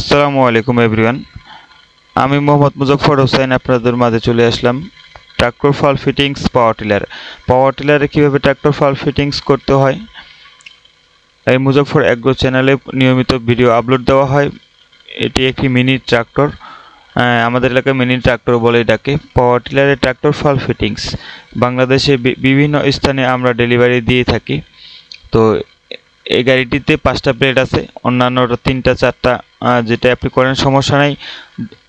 আসসালামু আলাইকুম এভরিওয়ান। আমি মোহাম্মদ মুজফর হোসেন আপনাদের মাঝে চলে আসলাম ট্রাক্টর ফাল ফিটিংস পাওয়ার টিলারে কীভাবে ট্রাক্টর ফাল ফিটিংস করতে হয় এই মুজফর এগ্রো চ্যানেলে নিয়মিত ভিডিও আপলোড দেওয়া হয়। এটি একটি মিনি ট্রাক্টর, আমাদের এলাকায় মিনি ট্রাক্টর বলে ডাকে। পাওয়ার টিলারে ট্রাক্টর ফাল ফিটিংস বাংলাদেশে বিভিন্ন স্থানে আমরা ডেলিভারি দিয়ে থাকি। তো এই গাড়িটিতে 5টা প্লেট আছে, অন্যান্য 3টা 4টা যেটা আপনি করেন সমস্যা নাই।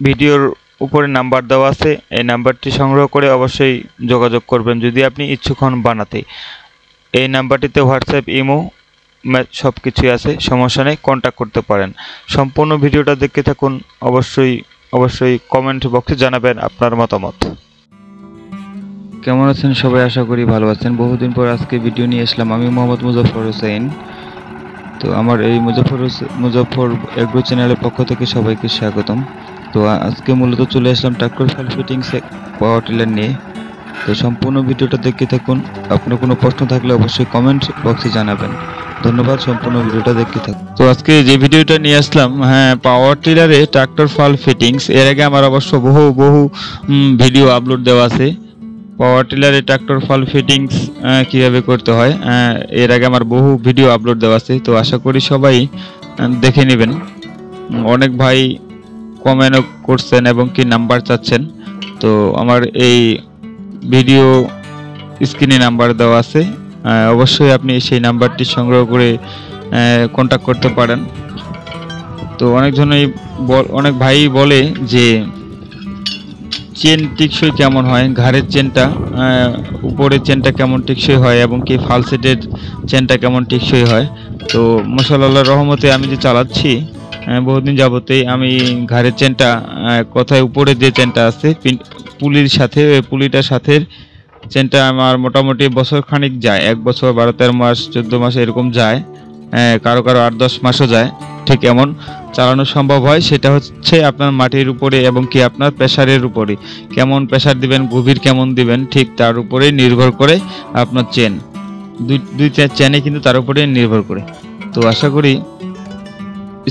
ভিডিওর উপরে নাম্বার দেওয়া আছে, এই নাম্বারটি সংগ্রহ করে অবশ্যই যোগাযোগ করবেন যদি আপনি ইচ্ছুক হন বানাতে। এই নাম্বারটিতে হোয়াটসঅ্যাপ, ইমো সব কিছুই আছে, সমস্যা নেই, কন্ট্যাক্ট করতে পারেন। সম্পূর্ণ ভিডিওটা দেখতে থাকুন, অবশ্যই কমেন্ট বক্সে জানাবেন আপনার মতামত। কেমন আছেন সবাই? আশা করি ভালো আছেন। বহুদিন পর আজকে ভিডিও নিয়ে আসলাম। আমি মোহাম্মদ মুজফর হোসেন। তো আমার এই মুজফর এগ্রো চ্যানেলের পক্ষ থেকে সবাইকে স্বাগতম। তো আজকে মূলত চলে আসলাম ট্রাক্টর ফাল ফিটিংস পাওয়ার টিলার নিয়ে। তো সম্পূর্ণ ভিডিওটা দেখতে থাকুন। আপনার কোনো প্রশ্ন থাকলে অবশ্যই কমেন্ট বক্সে জানাবেন। ধন্যবাদ, সম্পূর্ণ ভিডিওটা দেখতে থাকুন। তো আজকে যে ভিডিওটা নিয়ে আসলাম, পাওয়ার টিলারে ট্রাক্টর ফাল ফিটিংস। এর আগে আমার অবশ্য বহু ভিডিও আপলোড দেওয়া আছে পাওয়ার টিলারে ট্রাক্টর ফাল ফিটিংস কীভাবে করতে হয়। এর আগে আমার বহু ভিডিও আপলোড দেওয়া আছে, তো আশা করি সবাই দেখে নেবেন। অনেক ভাই কমেন্টও করছেন এবং কি নাম্বার চাচ্ছেন। তো আমার এই ভিডিও স্ক্রিনে নাম্বার দেওয়া আছে, অবশ্যই আপনি সেই নাম্বারটি সংগ্রহ করে কন্ট্যাক্ট করতে পারেন। তো অনেক ভাই বলে যে চেন টিকসই কেমন হয়, ঘাড়ের চেনটা, উপরের চেনটা কেমন টিকসই হয় এবং কি ফাল সেটের চেনটা কেমন টিকসই হয়। তো মাশাআল্লাহর রহমতে আমি যে চালাচ্ছি বহুদিন যাবতেই, আমি ঘাড়ের চেনটা কোথায় উপরে যে চেনটা আছে পুলির সাথে, পুলিটার সাথে চেনটা আমার মোটামুটি বছর খানিক যায়, 1 বছর 12-13 মাস 14 মাস এরকম যায়, কারো 8-10 মাসও যায়। ঠিক এমন চালানো সম্ভব হয়। সেটা হচ্ছে আপনার মাটির উপরে এবং কি আপনার প্রেসারের উপরে, কেমন প্রেসার দিবেন, গভীর কেমন দিবেন, ঠিক তার উপরে নির্ভর করে আপনার চেন, দুই চেনে কিন্তু তার উপরে নির্ভর করে। তো আশা করি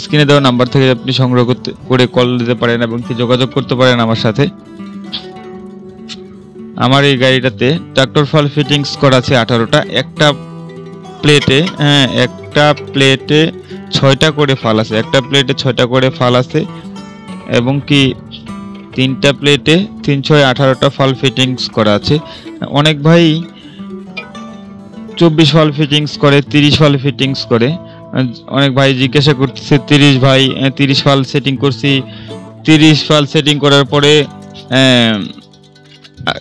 স্ক্রিনে দেওয়া নাম্বার থেকে আপনি সংগ্রহ করে কল দিতে পারেন এবং কি যোগাযোগ করতে পারেন আমার সাথে। আমার এই গাড়িটাতে ট্রাক্টর ফাল ফিটিংস করা আছে 18টা। একটা প্লেটে 6টা করে ফাল আছে, একটা প্লেটে 6টা করে ফাল আছে এবং কি 3টা প্লেটে 3-6-18টা ফাল ফিটিংস করা আছে। অনেক ভাই 24 ফাল ফিটিংস করে, 30 ফাল ফিটিংস করে। অনেক ভাই জিজ্ঞাসা করতেছে 30 ফাল সেটিং করছি, 30 ফাল সেটিং করার পরে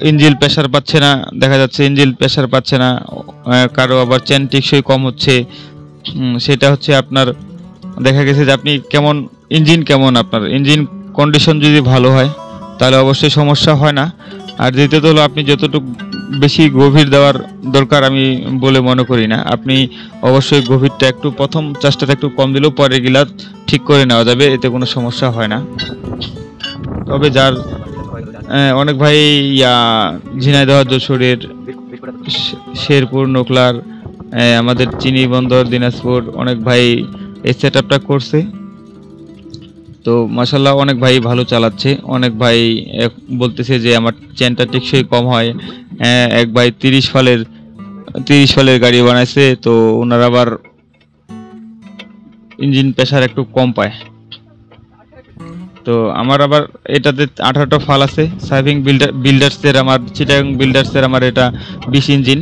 ইঞ্জিন প্রেসার পাচ্ছে না, দেখা যাচ্ছে ইঞ্জিন প্রেসার পাচ্ছে না, কারো আবার চেন টিকসই কম হচ্ছে। সেটা হচ্ছে আপনার দেখা গেছে যে আপনি আপনার ইঞ্জিন কন্ডিশন যদি ভালো হয় তাহলে অবশ্যই সমস্যা হয় না। আর দ্বিতীয়ত হলো আপনি যতটুকু বেশি গভীর দেওয়ার দরকার আমি বলে মনে করি না। আপনি অবশ্যই গভীরটা একটু প্রথম চেষ্টাতে একটু কম দিলেও পরে গিলা ঠিক করে নেওয়া যাবে, এতে কোনো সমস্যা হয় না। তবে যার অনেক ভাই ঝিনাইদহ, যশোরের, শেরপুর, নোকলার, আমাদের চিনি বন্দর, দিনাজপুর, অনেক ভাই এই সেটআপটা করছে। তো মাশাআল্লাহ অনেক ভাই ভালো চালাচ্ছে। অনেক ভাই বলতেছে যে আমার চেনটা টিকসই কম হয়। এক ভাই 30 ফালের গাড়ি বানাইছে, তো ওনার আবার ইঞ্জিন প্রেসার একটু কম পায়। তো আমার আবার এটাতে 18টা ফাল আছে। সাইভিং বিল্ডার্সের, আমার চিটাগাং বিল্ডার্সের আমার এটা 20 ইঞ্জিন।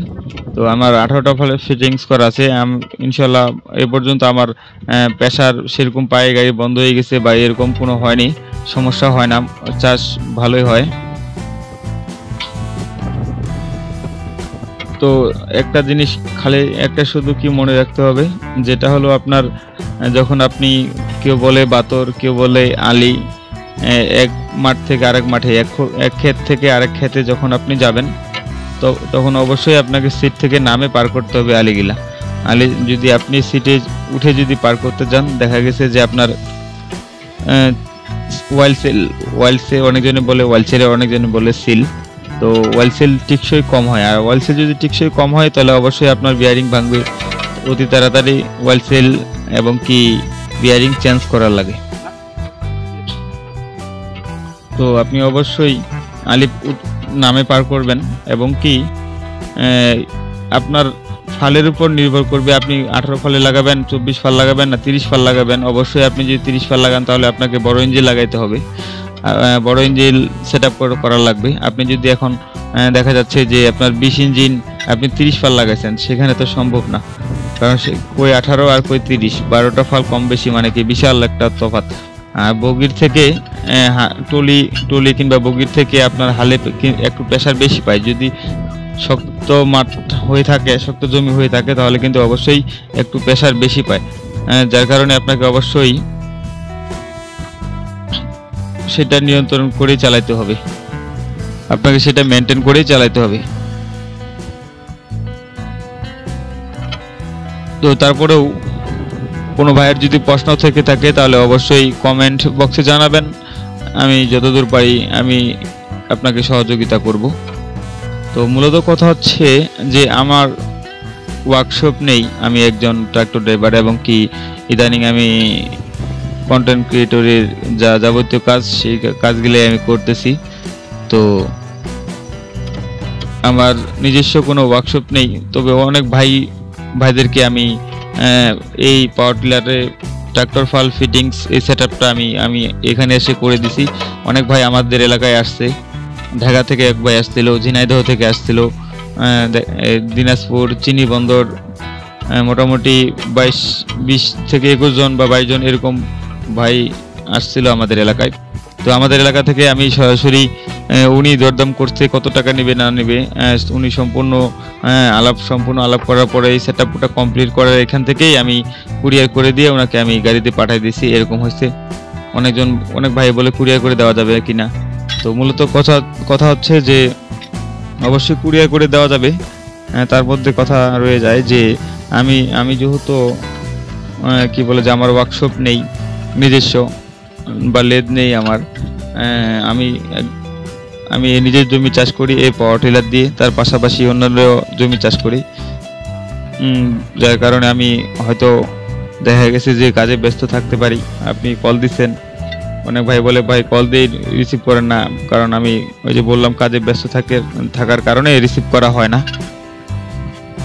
তো আমার 18টা ফালে ফিটিংস করা আছে। ইনশাল্লাহ এ পর্যন্ত আমার প্রেসার সেরকম পায়ে গাড়ি বন্ধ হয়ে গেছে বা এরকম কোনো হয়নি, সমস্যা হয় না, চাষ ভালোই হয়। তো একটা জিনিস একটা শুধু কি মনে রাখতে হবে, যেটা হলো আপনার যখন আপনি, কেউ বলে বাতর, কেউ বলে আলি, এক মাঠ থেকে আরেক মাঠে, এক ক্ষেত থেকে আরেক ক্ষেতে যখন আপনি যাবেন তখন অবশ্যই আপনাকে সিট থেকে নামে পার করতে হবে আলিগুলা। যদি আপনি সিটে উঠে যদি পার করতে যান, দেখা গেছে যে আপনার ওয়াইলসে অনেকজনে বলে ওয়াইলসেলে, অনেকজনে বলে সিল। তো ওয়াইলসেল টিকসই কম হয়, আর ওয়াইলসেল যদি টিকসই কম হয় তাহলে অবশ্যই আপনার বিয়ারিং ভাঙবে অতি তাড়াতাড়ি। ওয়াইলসেল এবং কি বিয়ারিং চেঞ্জ করার লাগে। তো আপনি অবশ্যই আলিফ নামে পার করবেন এবং কি আপনার ফালের উপর নির্ভর করবে আপনি 18 ফালে লাগাবেন, 24 ফাল লাগাবেন না 30 ফাল লাগাবেন। অবশ্যই আপনি যদি 30 ফাল লাগান তাহলে আপনাকে বড় ইঞ্জিন লাগাইতে হবে, বড় ইঞ্জিন সেট আপ করা লাগবে। আপনি যদি এখন দেখা যাচ্ছে যে আপনার 20 ইঞ্জিন আপনি 30 ফাল লাগাইছেন, সেখানে তো সম্ভব না, কারণ কই 18 আর কই 30, 12টা ফাল কম বেশি মানে কি বিশাল একটা তফাৎ। বগির থেকে টলি কিংবা বগির থেকে আপনার হালে একটু প্রেসার বেশি পায়। যদি শক্ত মাঠ হয়ে থাকে, শক্ত জমি হয়ে থাকে, তাহলে কিন্তু অবশ্যই একটু প্রেসার বেশি পায়, যার কারণে আপনাকে অবশ্যই সেটা নিয়ন্ত্রণ করে চালাতে হবে, আপনাকে সেটা মেনটেন করেই চালাতে হবে। তো তারপরেও কোনো ভাইয়ের যদি প্রশ্ন থেকে থাকে তাহলে অবশ্যই কমেন্ট বক্সে জানাবেন, আমি যতদূর পারি আমি আপনাকে সহযোগিতা করব। তো মূলত কথা হচ্ছে যে আমার ওয়ার্কশপ নেই, আমি একজন ট্রাক্টর ড্রাইভার এবং কি ইদানিং আমি কন্টেন্ট ক্রিয়েটরের যা যাবতীয় কাজ সেই কাজগুলো আমি করতেছি। তো আমার নিজস্ব কোনো ওয়ার্কশপ নেই, তবে অনেক ভাইদেরকে আমি এই পাওয়ার টিলারে ট্রাক্টর ফাল ফিটিংস এই সেটআপটা আমি এখানে এসে করে দিছি। অনেক ভাই আমাদের এলাকায় আসছে, ঢাকা থেকে এক ভাই আসছিল, ঝিনাইদহ থেকে আসছিল, দিনাজপুর চিনি বন্দর, মোটামুটি 20 থেকে 21 জন বা 22 জন এরকম ভাই আসছিল আমাদের এলাকায়। তো আমাদের এলাকা থেকে আমি সরাসরি উনি দরদাম করছে কত টাকা নেবে না নেবে, উনি সম্পূর্ণ আলাপ করার পরে এই সেটআপটা কমপ্লিট করার এখান থেকেই আমি কুরিয়ার করে দিয়ে ওনাকে আমি গাড়িতে পাঠিয়ে দিয়েছি। এরকম হয়েছে, অনেক ভাই বলে কুরিয়ার করে দেওয়া যাবে কিনা। তো মূলত কথা হচ্ছে যে অবশ্যই কুরিয়ার করে দেওয়া যাবে। তার মধ্যে কথা রয়ে যায় যে আমি যেহেতু কি বলে যে আমার ওয়ার্কশপ নেই নিজস্ব বা লেদ নেই আমার, আমি নিজের জমি চাষ করি এই পাওয়ার টিলার দিয়ে, তার পাশাপাশি অন্যান্য জমি চাষ করি, যার কারণে আমি হয়তো দেখা গেছে যে কাজে ব্যস্ত থাকতে পারি। আপনি কল দিচ্ছেন, অনেক ভাই বলে ভাই কল দিয়ে রিসিভ করেন না, কারণ আমি ওই যে বললাম কাজে ব্যস্ত থাকার কারণে রিসিভ করা হয় না।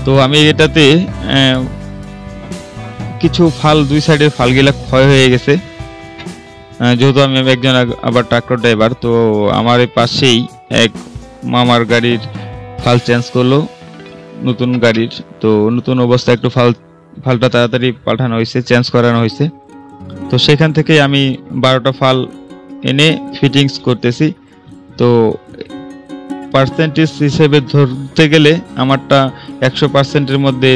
তো আমি এটাতে কিছু ফাল, দুই সাইডের ফালগুলা ক্ষয় হয়ে গেছে, যেহেতু আমি একজন আবার ট্রাক্টর ড্রাইভার। তো আমার এই পাশেই এক মামার গাড়ির ফাল চেঞ্জ করলো, নতুন গাড়ির। তো নতুন অবস্থায় একটু ফালটা তাড়াতাড়ি পাঠানো হয়েছে, চেঞ্জ করানো হয়েছে। তো সেখান থেকে আমি 12টা ফাল এনে ফিটিংস করতেছি। তো পার্সেন্টেজ হিসেবে ধরতে গেলে আমারটা 100%-এর মধ্যে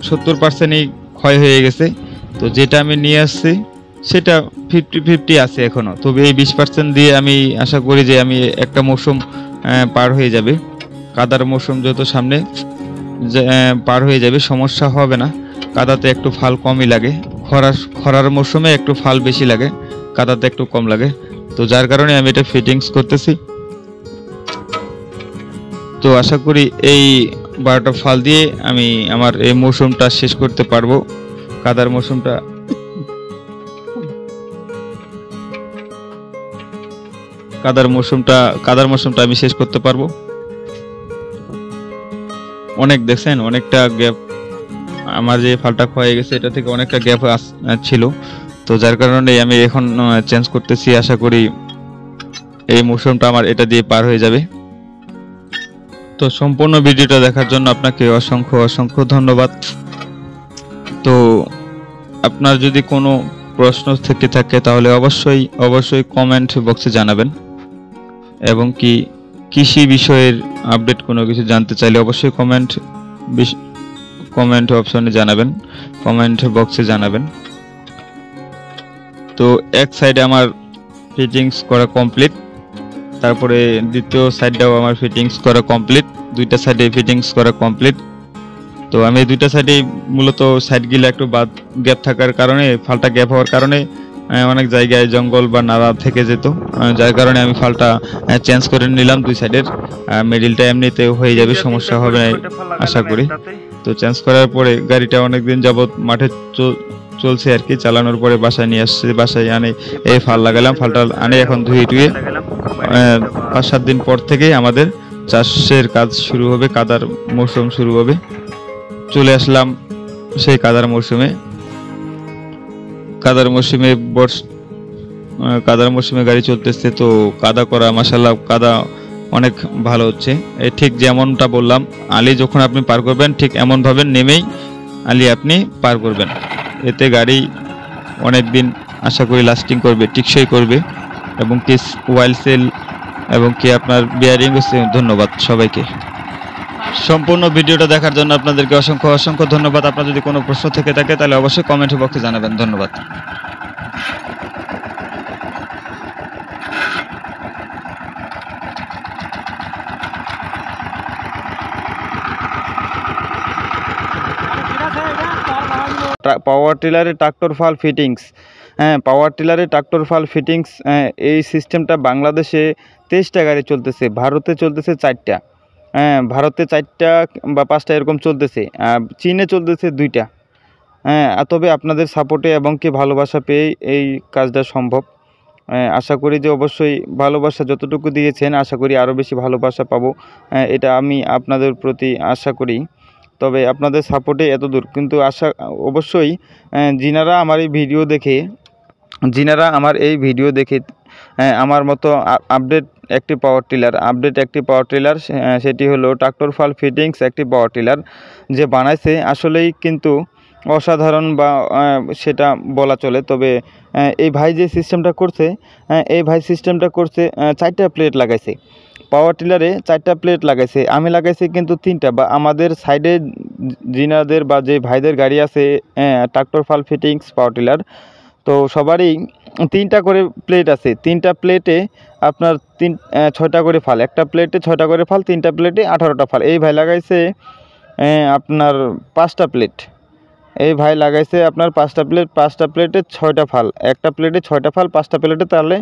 70%ই ক্ষয় হয়ে গেছে। তো যেটা আমি নিয়ে আসছি সেটা 50-50 আছে এখনো। তবে এই 20% দিয়ে আমি আশা করি যে আমি একটা মৌসুম পার হয়ে যাবে, কাদার মৌসুম যত সামনে পার হয়ে যাবে, সমস্যা হবে না। কাদাতে একটু ফাল কমই লাগে, খরার মৌসুমে একটু ফাল বেশি লাগে, কাদাতে একটু কম লাগে। তো যার কারণে আমি এটা ফিটিংস করতেছি। তো আশা করি এই 12টা ফাল দিয়ে আমি আমার এই মৌসুমটা শেষ করতে পারবো, কাদার মৌসুমটা। কাদার মৌসুমটা আমি শেষ করতে পারবো। অনেক দেখছেন অনেকটা গ্যাপ, আমার যে ফালটা ক্ষয়ে গেছে এটা থেকে অনেকটা গ্যাপ ছিল। তো যার কারণে আমি এখন চেঞ্জ করতেছি, আশা করি এই মৌসুমটা আমার এটা দিয়ে পার হয়ে যাবে। তো সম্পূর্ণ ভিডিওটা দেখার জন্য আপনাকে অসংখ্য ধন্যবাদ। তো আপনার যদি কোনো প্রশ্ন থেকে থাকে তাহলে অবশ্যই কমেন্ট বক্সে জানাবেন, এবং কি কৃষি বিষয়ের আপডেট কোনো কিছু জানতে চাইলে অবশ্যই কমেন্ট অপশনে জানাবেন, কমেন্ট বক্সে জানাবেন। তো এক সাইডে আমার ফিটিংস করা কমপ্লিট, তারপরে দ্বিতীয় সাইডটাও আমার ফিটিংস করা কমপ্লিট, দুইটা সাইডে ফিটিংস করা কমপ্লিট। তো আমি দুইটা সাইডে মূলত সাইডগুলো একটু গ্যাপ থাকার কারণে, ফালটা গ্যাপ হওয়ার কারণে অনেক জায়গায় জঙ্গল বা নালা থেকে যেত, যার কারণে আমি ফালটা চেঞ্জ করে নিলাম দুই সাইডের। মিডিলটা এমনিতে হয়ে যাবে, সমস্যা হবে আশা করি। তো চেঞ্জ করার পরে গাড়িটা অনেকদিন যাবত মাঠে চলছে আর কি। চালানোর পরে বাসায় নিয়ে আসছে, বাসায় আনে এই ফাল লাগালাম, ফালটা আনে এখন ধুয়ে টুয়ে 5-7 দিন পর থেকেই আমাদের চাষের কাজ শুরু হবে, কাদার মৌসুম শুরু হবে। চলে আসলাম সেই কাদার মৌসুমে। কাদার মৌসুমে গাড়ি চলতেছে, তো কাদা করা মাশাআল্লাহ কাদা অনেক ভালো হচ্ছে। ঠিক যেমনটা বললাম, আলি যখন আপনি পার করবেন ঠিক এমনভাবে নেমেই আলি আপনি পার করবেন, এতে গাড়ি অনেক দিন আশা করি লাস্টিং করবে, টিকসই করবে। এবং কি ওয়াইল সেল এবং কি আপনার বিয়ারিং হচ্ছে। ধন্যবাদ সবাইকে সম্পূর্ণ ভিডিওটা দেখার জন্য। আপনাদেরকে অসংখ্য অসংখ্য ধন্যবাদ। আপনার যদি কোনো প্রশ্ন থেকে থাকে তাহলে অবশ্যই কমেন্ট বক্সে জানাবেন। ধন্যবাদ। পাওয়ার টিলারে ট্রাক্টর ফাল ফিটিংস, পাওয়ার টিলারে ট্রাক্টর ফাল ফিটিংস, এই সিস্টেমটা বাংলাদেশে 23টা গাড়ি চলতেছে, ভারতে চলতেছে 4টা, ভারতে 4টা বা 5টা এরকম চলতেছে, চীনে চলতেছে 2টা। তবে আপনাদের সাপোর্টে এবং কি ভালোবাসা পেয়ে এই কাজটা সম্ভব। আশা করি যে অবশ্যই ভালোবাসা যতটুকু দিয়েছেন আশা করি আরও বেশি ভালোবাসা পাবো, এটা আমি আপনাদের প্রতি আশা করি। তবে আপনাদের সাপোর্টে এত দূর কিন্তু অবশ্যই যিনারা আমার এই ভিডিও দেখে আমার মতো আপডেট একটি পাওয়ার টিলার, সেটি হলো ট্রাক্টর ফাল ফিটিংস একটি পাওয়ার টিলার যে বানাইছে, আসলেই কিন্তু অসাধারণ বা সেটা বলা চলে। তবে এই ভাই যে সিস্টেমটা করছে, 4টা প্লেট লাগাইছে, পাওয়ার টিলারে 4টা প্লেট লাগাইছে, আমি লাগাইছি কিন্তু 3টা। বা আমাদের সাইডে জিনাদের বা যে ভাইদের গাড়ি আছে ট্রাক্টর ফাল ফিটিংস পাওয়ার টিলার, তো সবারই 3টা করে প্লেট আছে। 3টা প্লেটে আপনার 6টা করে ফাল, একটা প্লেটে 6টা করে ফাল, 3টা প্লেটে 18টা ফাল। এই ভাই লাগাইছে আপনার 5টা প্লেট, এই ভাই লাগাইছে আপনার 5টা প্লেট, 5টা প্লেটে 6টা ফাল, একটা প্লেটে 6টা ফাল, 5টা প্লেটে তাহলে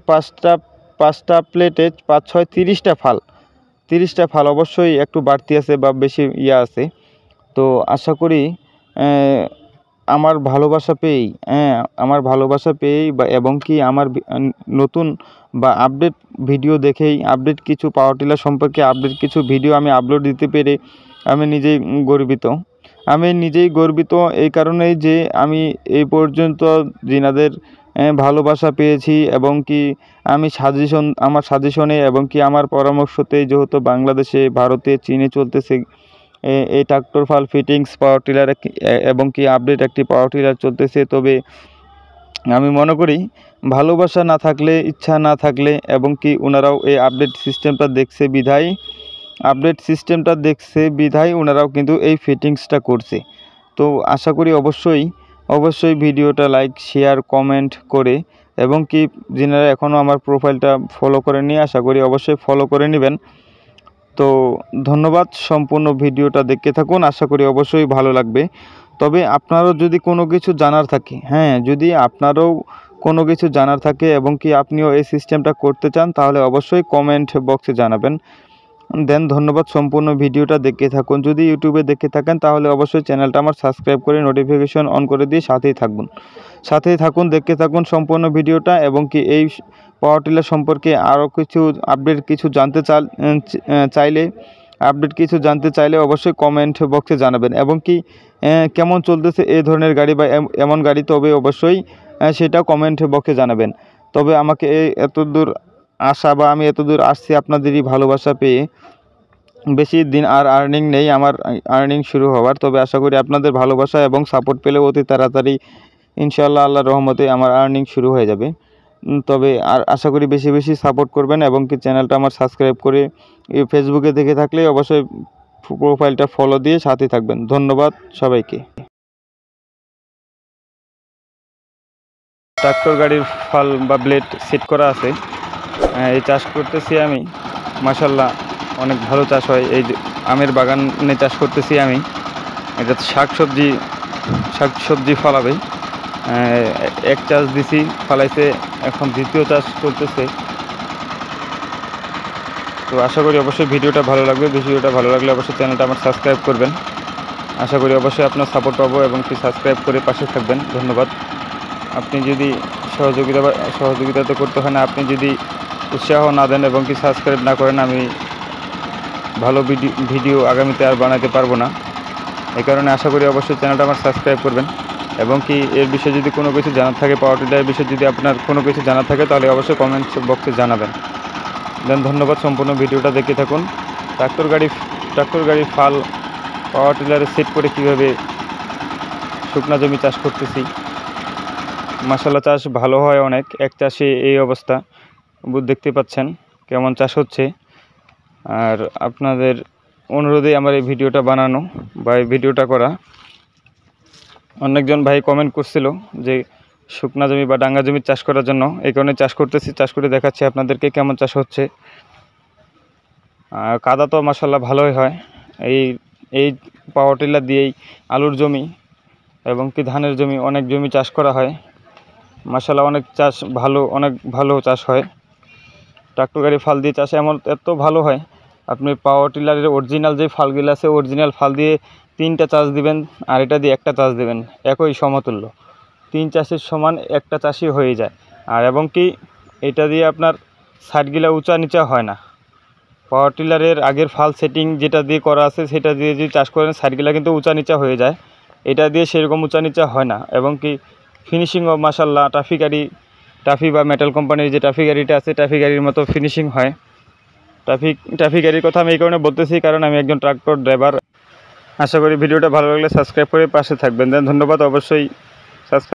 5টা প্লেটে 5-6 30টা ফাল, 30টা ফাল। অবশ্যই একটু বাড়তি আছে বা বেশি আছে। তো আশা করি আমার ভালোবাসা পেয়েই বা এবং কি আমার নতুন বা আপডেট ভিডিও দেখেই আপডেট কিছু পাওয়ার টিলার সম্পর্কে আপডেট কিছু ভিডিও আমি আপলোড দিতে পেরে আমি নিজেই গর্বিত এই কারণেই যে আমি এই পর্যন্ত যিনাদের ভালোবাসা পেয়েছি এবং কি আমি আমার সাজেশনে এবং কি আমার পরামর্শতে যেহেতু বাংলাদেশে, ভারতে, চীনে চলতেছে এই ট্রাক্টর ফাল ফিটিংস পাওয়ার টিলার এবং কি আপডেট একটি পাওয়ার টিলার চলতেছে। তবে আমি মনে করি ভালোবাসা না থাকলে, ইচ্ছা না থাকলে এবং কি ওনারাও এই আপডেট সিস্টেমটা দেখছে বিধায় ওনারাও কিন্তু এই ফিটিংসটা করছে। তো আশা করি অবশ্যই ভিডিওটা লাইক, শেয়ার, কমেন্ট করে এবং কি যিনারা এখনও আমার প্রোফাইলটা ফলো করেননি আশা করি অবশ্যই ফলো করে নেবেন। তো ধন্যবাদ, সম্পূর্ণ ভিডিওটা দেখতে থাকুন, আশা করি অবশ্যই ভালো লাগবে। তবে আপনারও যদি কোনো কিছু জানার থাকে, যদি আপনারও কোনো কিছু জানার থাকে এবং কি আপনিও এই সিস্টেমটা করতে চান তাহলে অবশ্যই কমেন্ট বক্সে জানাবেন। ধন্যবাদ, সম্পূর্ণ ভিডিওটা দেখতে থাকুন। যদি ইউটিউবে দেখে থাকেন তাহলে অবশ্যই চ্যানেলটা আমার সাবস্ক্রাইব করে নোটিফিকেশন অন করে দিয়ে সাথেই থাকুন, দেখতে থাকুন সম্পূর্ণ ভিডিওটা। এবং কি এই পাওয়ার টিলার সম্পর্কে আরও কিছু আপডেট কিছু জানতে চাইলে অবশ্যই কমেন্ট বক্সে জানাবেন। এবং কি কেমন চলতেছে এই ধরনের গাড়ি বা এমন গাড়ি, তবে অবশ্যই সেটা কমেন্ট বক্সে জানাবেন। তবে আমাকে এত দূর আসা বা আমি এত দূর আসছি আপনাদেরই ভালোবাসা পেয়ে। বেশি দিন আর আর্নিং নেই, আমার আর্নিং শুরু হওয়ার। তবে আশা করি আপনাদের ভালোবাসা এবং সাপোর্ট পেলে অতি তাড়াতাড়ি ইনশাআল্লাহ আল্লাহর রহমতে আমার আর্নিং শুরু হয়ে যাবে। তবে আর আশা করি বেশি বেশি সাপোর্ট করবেন এবং কি চ্যানেলটা আমার সাবস্ক্রাইব করে ফেসবুকে দেখে থাকলে অবশ্যই প্রোফাইলটা ফলো দিয়ে সাথে থাকবেন। ধন্যবাদ সবাইকে। ট্রাক্টর গাড়ির ফাল বা ব্লেড সেট করা আছে, এই চাষ করতেছি আমি, মাশাআল্লাহ অনেক ভালো চাষ হয়। এই আমের বাগানে চাষ করতেছি আমি, এটা শাকসবজি ফলাবে। এক চাষ দিছি, ফলাইছে, এখন দ্বিতীয় চাষ করতেছে। তো আশা করি অবশ্যই ভিডিওটা ভালো লাগবে। ভিডিওটা ভালো লাগলে অবশ্যই চ্যানেলটা আমার সাবস্ক্রাইব করবেন। আশা করি অবশ্যই আপনার সাপোর্ট পাবো এবং কি সাবস্ক্রাইব করে পাশে থাকবেন। ধন্যবাদ। আপনি যদি সহযোগিতা তো করতে হয় না, আপনি যদি উৎসাহ না দেন এবং কি সাবস্ক্রাইব না করেন, আমি ভালো ভিডিও আগামীতে আর বানাতে পারবো না। এই কারণে আশা করি অবশ্যই চ্যানেলটা আমার সাবস্ক্রাইব করবেন এবং কি এর বিষয়ে যদি কোনো কিছু জানার থাকে, পাওয়ার টিলারের বিষয়ে যদি আপনার কোনো কিছু জানার থাকে তাহলে অবশ্যই কমেন্টস বক্সে জানাবেন। দেন ধন্যবাদ। সম্পূর্ণ ভিডিওটা দেখে থাকুন। ট্রাক্টর গাড়ি ফাল পাওয়ার টিলারে সেট করে কীভাবে শুকনা জমি চাষ করতেছি। মাশাআল্লাহ চাষ ভালো হয় অনেক। এক চাষে এই অবস্থা দেখতে পাচ্ছেন কেমন চাষ হচ্ছে। আর আপনাদের অনুরোধে আমার এই ভিডিওটা বানানো বা এই ভিডিওটা করা। অনেকজন ভাই কমেন্ট করছিল যে শুকনা জমি বা ডাঙ্গা জমি চাষ করার জন্য, এই কারণে চাষ করতেছি, চাষ করে দেখাচ্ছি আপনাদেরকে কেমন চাষ হচ্ছে। কাদা তো মাশাআল্লাহ ভালোই হয়। এই পাওয়ার টিলার দিয়েই আলুর জমি এবং কি ধানের জমি, অনেক জমি চাষ করা হয়। মাশাআল্লাহ অনেক ভালো চাষ হয়। ট্রাক্টর গাড়ি ফাল দিয়ে চাষ এত ভালো হয়, আপনি পাওয়ার টিলারের অরিজিনাল যে ফালগুলো আছে, অরিজিনাল ফাল দিয়ে 3টা চাষ দিবেন আর এটা দিয়ে একটা চাষ দিবেন, একই সমতুল্য। 3 চাষের সমান একটা চাষই হয়ে যায়। আর এবং কি এটা দিয়ে আপনার সাইডগুলো উঁচা নিচা হয় না। পাওয়ার টিলারের আগের ফাল সেটিং যেটা দিয়ে করা আছে সেটা দিয়ে যদি চাষ করেন সাইডগুলো কিন্তু উঁচা নিচা হয়ে যায়। এটা দিয়ে সেরকম উঁচা নিচা হয় না। এবং কি ফিনিশিংও মাশাআল্লাহ টাফি বা মেটাল কোম্পানির যে টাফি গাড়িটা আছে, টাফি গাড়ির মতো ফিনিশিং হয়। টাফি গাড়ির কথা আমি এই কারণে বলতেছি কারণ আমি একজন ট্রাক্টর ড্রাইভার। আশা করি ভিডিওটা ভালো লাগলে সাবস্ক্রাইব করে পাশে থাকবেন। দেন ধন্যবাদ। অবশ্যই সাবস্ক্রাইব